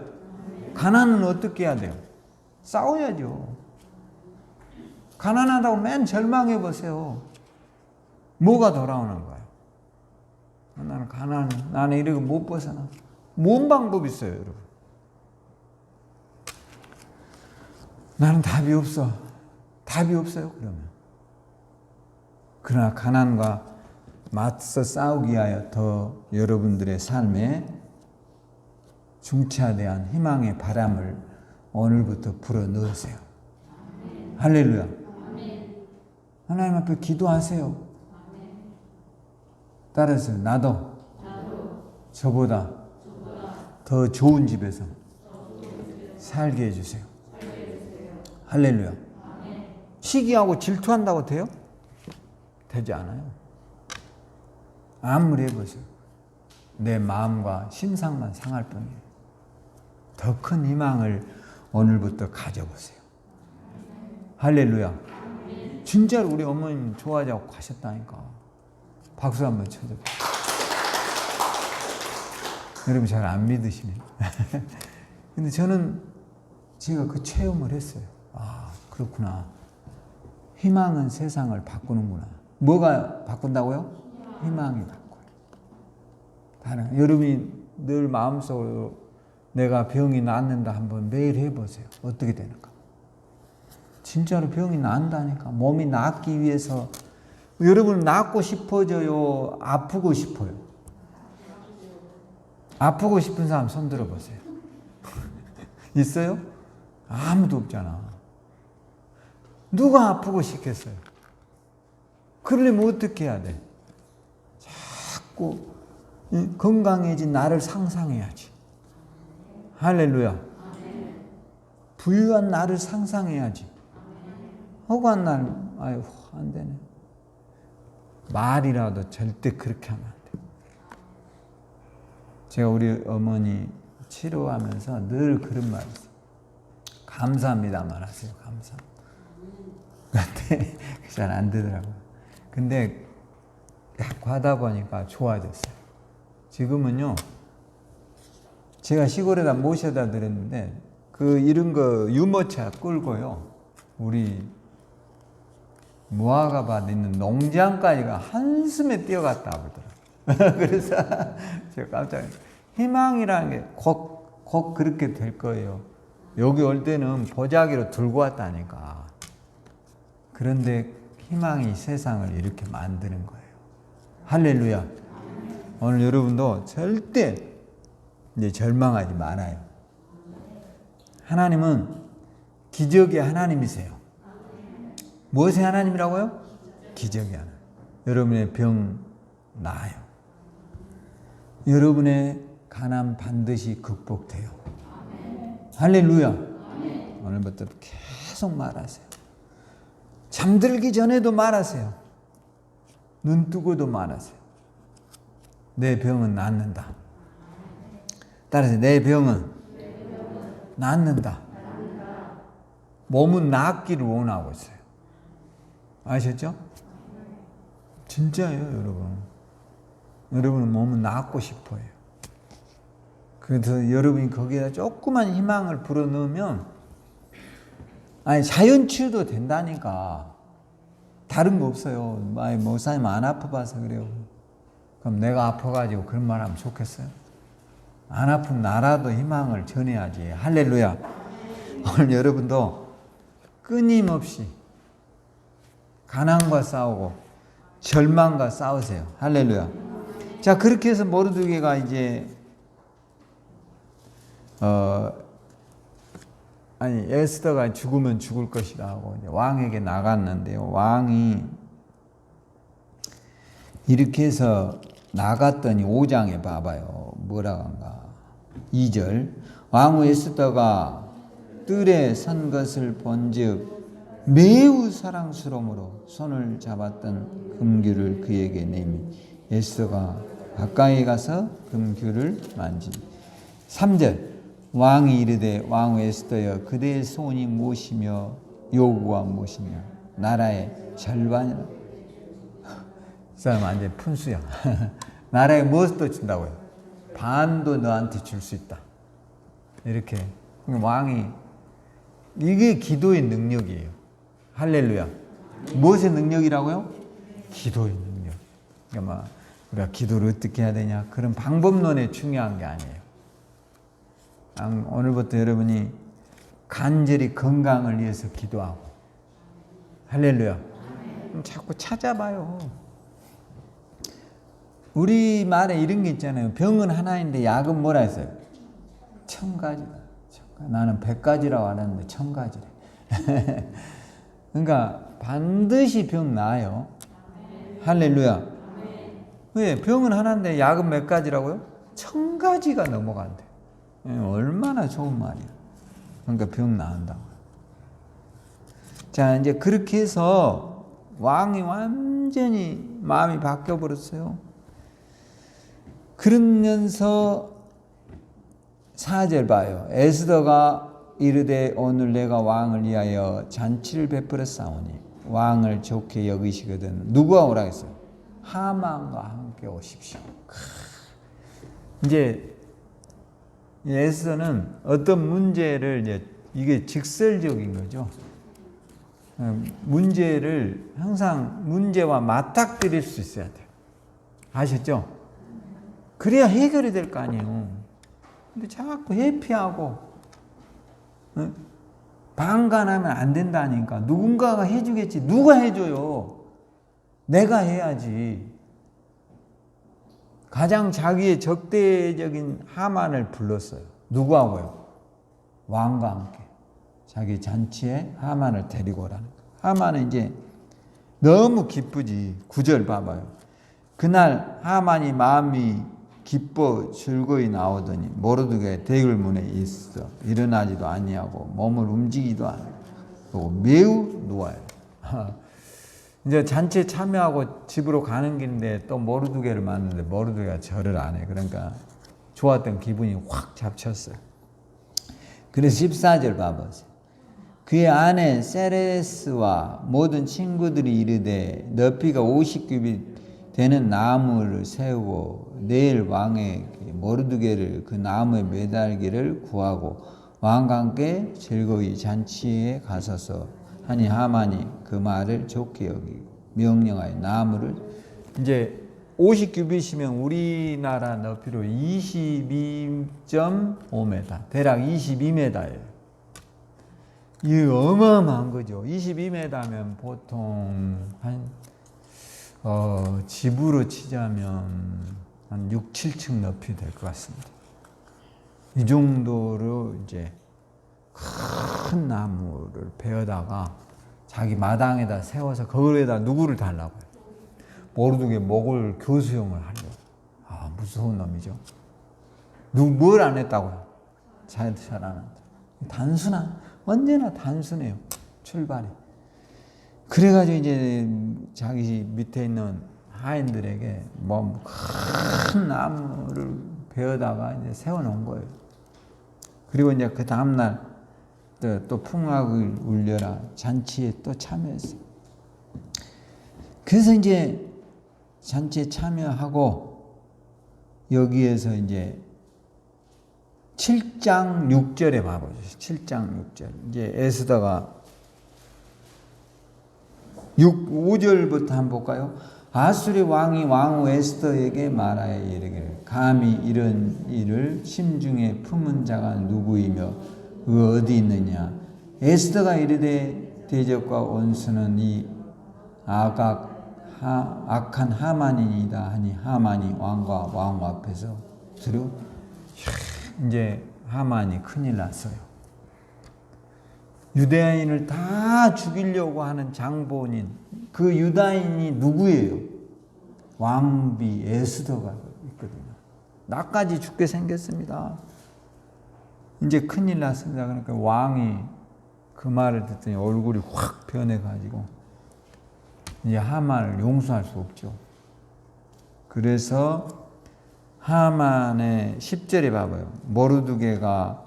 가난은 어떻게 해야 돼요? 싸워야죠. 가난하다고 맨 절망해 보세요. 뭐가 돌아오는 거예요? 나는 가난, 나는 이러고 못 벗어나. 뭔 방법이 있어요, 여러분? 나는 답이 없어. 답이 없어요, 그러면. 그러나 가난과 맞서 싸우기 위하여 더 여러분들의 삶에 중차대한 희망의 바람을 오늘부터 불어 넣으세요. 할렐루야. 하나님 앞에 기도하세요. 따라서 나도 저보다 더 좋은 집에서 살게 해주세요. 할렐루야. 시기하고 질투한다고 돼요? 되지 않아요. 아무리 해보세요. 내 마음과 심상만 상할 뿐이에요. 더 큰 희망을 오늘부터 가져보세요. 할렐루야. 진짜로 우리 어머님 좋아하자고 가셨다니까. 박수 한번 쳐줘. 여러분 잘 안 믿으시네. 근데 저는 제가 그 체험을 했어요. 아, 그렇구나. 희망은 세상을 바꾸는구나. 뭐가 바꾼다고요? 희망이 바꿔요. 다른, 여러분이 늘 마음속으로 내가 병이 낫는다 한번 매일 해보세요. 어떻게 되는가? 진짜로 병이 난다니까. 몸이 낫기 위해서. 여러분 낫고 싶어져요? 아프고 싶어요? 아프고 싶은 사람 손 들어보세요. 있어요? 아무도 없잖아. 누가 아프고 싶겠어요? 그러려면 어떻게 해야 돼? 자꾸 건강해진 나를 상상해야지. 할렐루야. 부유한 나를 상상해야지. 허구한 날, 아유, 안 되네. 말이라도 절대 그렇게 하면 안 돼. 제가 우리 어머니 치료하면서 늘 그런 말 있어요. 감사합니다만 하세요. 감사합니다. 근데 잘 안 되더라고요. 근데 자꾸 하다 보니까 좋아졌어요. 지금은요, 제가 시골에다 모셔다 드렸는데, 이런 거 유모차 끌고요, 우리 무화과밭 있는 농장까지가 한숨에 뛰어갔다 그러더라고요. 그래서 제가 깜짝 놀랐어요. 희망이라는 게 곧 그렇게 될 거예요. 여기 올 때는 보자기로 들고 왔다니까. 그런데 희망이 세상을 이렇게 만드는 거예요. 할렐루야. 오늘 여러분도 절대 이제 절망하지 말아요. 하나님은 기적의 하나님이세요. 무엇의 하나님이라고요? 기적의 하나님. 여러분의 병 나아요. 여러분의 가난 반드시 극복돼요. 할렐루야. 오늘부터 계속 말하세요. 잠들기 전에도 말하세요. 눈 뜨고도 말하세요. 내 병은 낫는다. 따라서 내 병은 낫는다. 몸은 낫기를 원하고 있어요. 아셨죠? 진짜예요, 여러분. 여러분은 몸은 낫고 싶어요. 그래서 여러분이 거기에다 조그만 희망을 불어넣으면, 아니, 자연 치유도 된다니까. 다른 거 없어요. 아니, 목사님 안 아파봐서 그래요. 그럼 내가 아파가지고 그런 말 하면 좋겠어요? 안 아픈 나라도 희망을 전해야지. 할렐루야. 오늘 여러분도 끊임없이 가난과 싸우고 절망과 싸우세요. 할렐루야. 자, 그렇게 해서 모르드게가 이제 에스더가 죽으면 죽을 것이다 하고 이제 왕에게 나갔는데요. 왕이 이렇게 해서 나갔더니 5장에 봐봐요. 뭐라고 한가. 2절. 왕후 에스더가 뜰에 선 것을 본즉 매우 사랑스러움으로 손을 잡았던 금규를 그에게 내미 에스더가 가까이 가서 금규를 만지니. 3절. 왕이 이르되 왕후 에스더여 그대의 소원이 무엇이며 요구가 무엇이냐. 나라의 절반이라. 이 사람 완전 푼수야. 나라에 무엇도 준다고요? 반도 너한테 줄 수 있다. 이렇게. 왕이, 이게 기도의 능력이에요. 할렐루야. 무엇의 능력이라고요? 기도의 능력. 그러니까 우리가 기도를 어떻게 해야 되냐? 그런 방법론에 중요한 게 아니에요. 오늘부터 여러분이 간절히 건강을 위해서 기도하고. 할렐루야. 자꾸 찾아봐요. 우리말에 이런 게 있잖아요. 병은 하나인데 약은 뭐라 했어요? 1000가지다. 나는 100가지라고 알았는데 1000가지래. 그러니까 반드시 병 나아요. 할렐루야. 왜? 병은 하나인데 약은 몇 가지라고요? 1000가지가 넘어간대. 얼마나 좋은 말이야. 그러니까 병 나은다고. 자, 이제 그렇게 해서 왕이 완전히 마음이 바뀌어 버렸어요. 그러면서 4절 봐요. 에스더가 이르되 오늘 내가 왕을 위하여 잔치를 베풀었사오니 왕을 좋게 여기시거든. 누구와 오라 했어요? 하만과 함께 오십시오. 이제 에스더는 어떤 문제를 이제 이게 직설적인 거죠. 문제를 항상 문제와 맞닥뜨릴 수 있어야 돼요. 아셨죠? 그래야 해결이 될 거 아니에요. 근데 자꾸 회피하고 방관하면 안 된다니까. 누군가가 해주겠지. 누가 해줘요? 내가 해야지. 가장 자기의 적대적인 하만을 불렀어요. 누구하고요? 왕과 함께. 자기 잔치에 하만을 데리고 오라는 거예요. 하만은 이제 너무 기쁘지. 9절 봐봐요. 그날 하만이 마음이 기뻐 즐거이 나오더니 모르드게 대궐문에 있어 일어나지도 아니하고 몸을 움직이지도 않고 매우 누워요. 이제 잔치에 참여하고 집으로 가는 길인데 또 모르드게를 만났는데 모르드게가 절을 안 해. 그러니까 좋았던 기분이 확 잡쳤어요. 그래서 14절 봐보세요. 그의 아내 세레스와 모든 친구들이 이르되 높이가 50규빗 되는 나무를 세우고 내일 왕에게 모르드게를 그 나무에 매달기를 구하고 왕과 함께 즐거이 잔치에 가서서 하니 하만이 그 말을 좋게 여기고 명령하여 나무를 이제 50규빗이면 우리나라 높이로 22.5m 대략 22m예요. 이 어마어마한 거죠. 22m면 보통 한 집으로 치자면 한 6, 7층 높이 될 것 같습니다. 이 정도로 이제 큰 나무를 베어다가 자기 마당에다 세워서 거기에다 누구를 달라고 해요? 모르드게 목을 교수형을 하려고. 아, 무서운 놈이죠. 뭘 안 했다고요? 잘 안 한다. 언제나 단순해요. 출발이. 그래가지고 이제 자기 밑에 있는 하인들에게 뭐 큰 나무를 베어다가 이제 세워놓은 거예요. 그리고 이제 그 다음날 또 풍악을 울려라 잔치에 또 참여했어요. 그래서 이제 잔치에 참여하고 여기에서 이제 7장 6절에 봐보죠. 7장 6절. 이제 에스더가 5절부터 한번 볼까요? 아수리 왕이 왕후 에스더에게 말하여 이르기를 감히 이런 일을 심중에 품은 자가 누구이며 그 어디 있느냐. 에스더가 이르되 대적과 원수는 이 악한 하만이니이다 하니 하만이 왕과 왕후 앞에서 들어 이제 하만이 큰일 났어요. 유대인을 다 죽이려고 하는 장본인 그 유다인이 누구예요? 왕비 에스더가 있거든요. 나까지 죽게 생겼습니다. 이제 큰일 났습니다. 그러니까 왕이 그 말을 듣더니 얼굴이 확 변해가지고 이제 하만을 용서할 수 없죠. 그래서 하만의 10절에 봐봐요. 모르드게가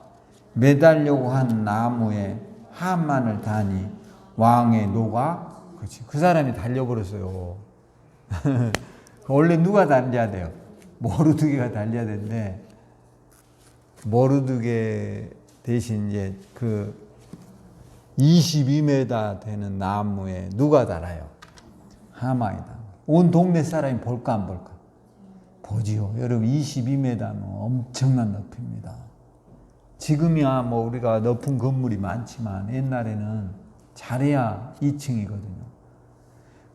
매달려고 한 나무에 하만을 다니 왕의 노가 그 사람이 달려버렸어요. 원래 누가 달려야 돼요? 모르드게가 달려야 되는데 모르드게 대신 이제 그 22m 되는 나무에 누가 달아요? 하만이다. 온 동네 사람이 볼까 안 볼까? 보지요. 여러분 22m면 엄청난 높이입니다. 지금이야 뭐 우리가 높은 건물이 많지만 옛날에는 잘해야 2층이거든요.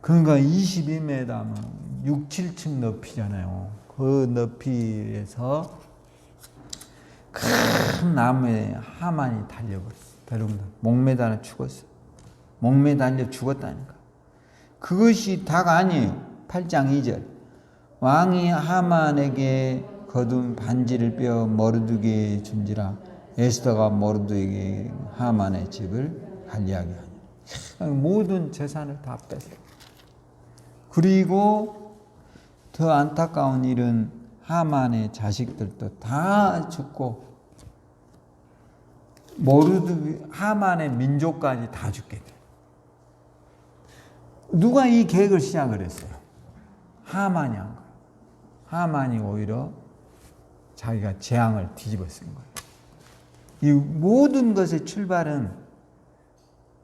그러니까 22m면 6, 7층 높이잖아요. 그 높이에서 큰 나무에 하만이 달려버렸어요. 목매달려 죽었어요. 목매달려 죽었다니까. 그것이 다가 아니에요. 8장 2절. 왕이 하만에게 거둔 반지를 빼어 모르드게에 준지라 에스더가 모르드게에게 하만의 집을 관리하게 하니 모든 재산을 다 뺐어요. 그리고 더 안타까운 일은 하만의 자식들도 다 죽고 모르드 하만의 민족까지 다 죽게 돼. 누가 이 계획을 시작을 했어요? 하만이 한 거예요. 하만이 오히려 자기가 재앙을 뒤집어 쓴 거예요. 이 모든 것의 출발은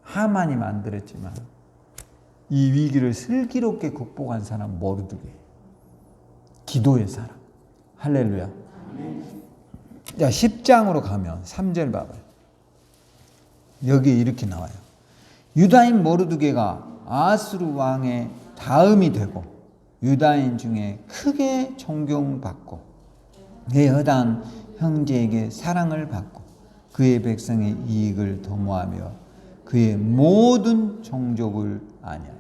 하만이 만들었지만 이 위기를 슬기롭게 극복한 사람 모르드게. 기도의 사람. 할렐루야. 자, 10장으로 가면 3절 봐봐요. 여기에 이렇게 나와요. 유다인 모르드게가 아수르 왕의 다음이 되고 유다인 중에 크게 존경받고 그의 허다한 형제에게 사랑을 받고 그의 백성의 이익을 도모하며 그의 모든 종족을 아니하니.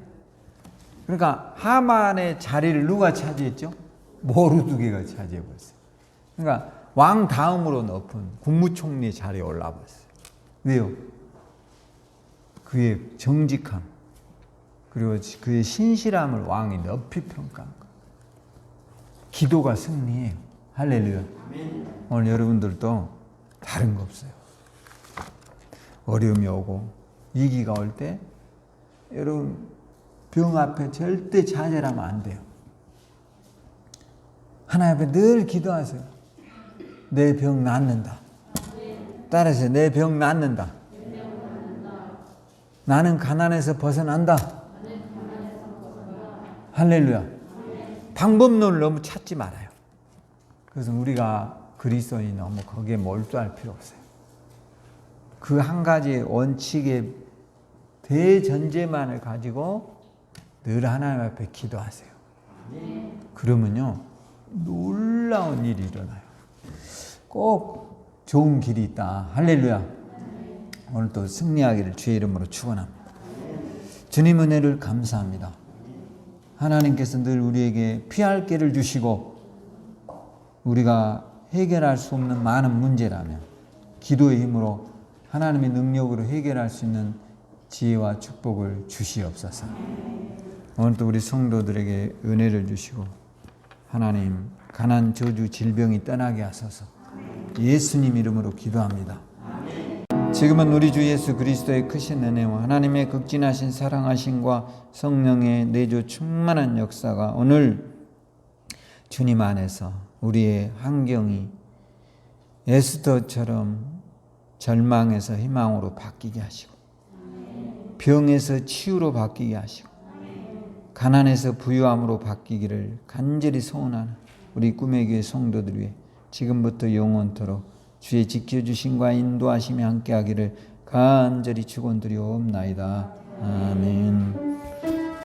그러니까 하만의 자리를 누가 차지했죠? 모르드게가 차지해버렸어요. 그러니까 왕 다음으로 높은 국무총리 자리에 올라버렸어요. 왜요? 그의 정직함 그리고 그의 신실함을 왕이 높이 평가한 거예요. 기도가 승리해요. 할렐루야. 오늘 여러분들도 다른 거 없어요. 어려움이 오고 위기가 올 때 여러분 병 앞에 절대 좌절하면 안 돼요. 하나님 앞에 늘 기도하세요. 내 병 낫는다. 따라서 내 병 낫는다. 나는 가난에서 벗어난다. 할렐루야. 방법론을 너무 찾지 말아요. 그래서 우리가 그리스도인이 너무 거기에 몰두할 필요 없어요. 그 한 가지 원칙의 대전제만을 가지고 늘 하나님 앞에 기도하세요. 그러면요 놀라운 일이 일어나요. 꼭 좋은 길이 있다. 할렐루야. 오늘 또 승리하기를 주의 이름으로 축원합니다. 주님 은혜를 감사합니다. 하나님께서 늘 우리에게 피할 길을 주시고 우리가 해결할 수 없는 많은 문제라면 기도의 힘으로 하나님의 능력으로 해결할 수 있는 지혜와 축복을 주시옵소서. 오늘 또 우리 성도들에게 은혜를 주시고 하나님 가난 저주 질병이 떠나게 하소서. 예수님 이름으로 기도합니다. 지금은 우리 주 예수 그리스도의 크신 은혜와 하나님의 극진하신 사랑하심과 성령의 내주 충만한 역사가 오늘 주님 안에서 우리의 환경이 에스더처럼 절망에서 희망으로 바뀌게 하시고 병에서 치유로 바뀌게 하시고 가난에서 부유함으로 바뀌기를 간절히 소원하는 우리 꿈의 교회 성도들 위해 지금부터 영원토록 주의 지켜주심과 인도하심이 함께하기를 간절히 축원드리옵나이다. 아멘.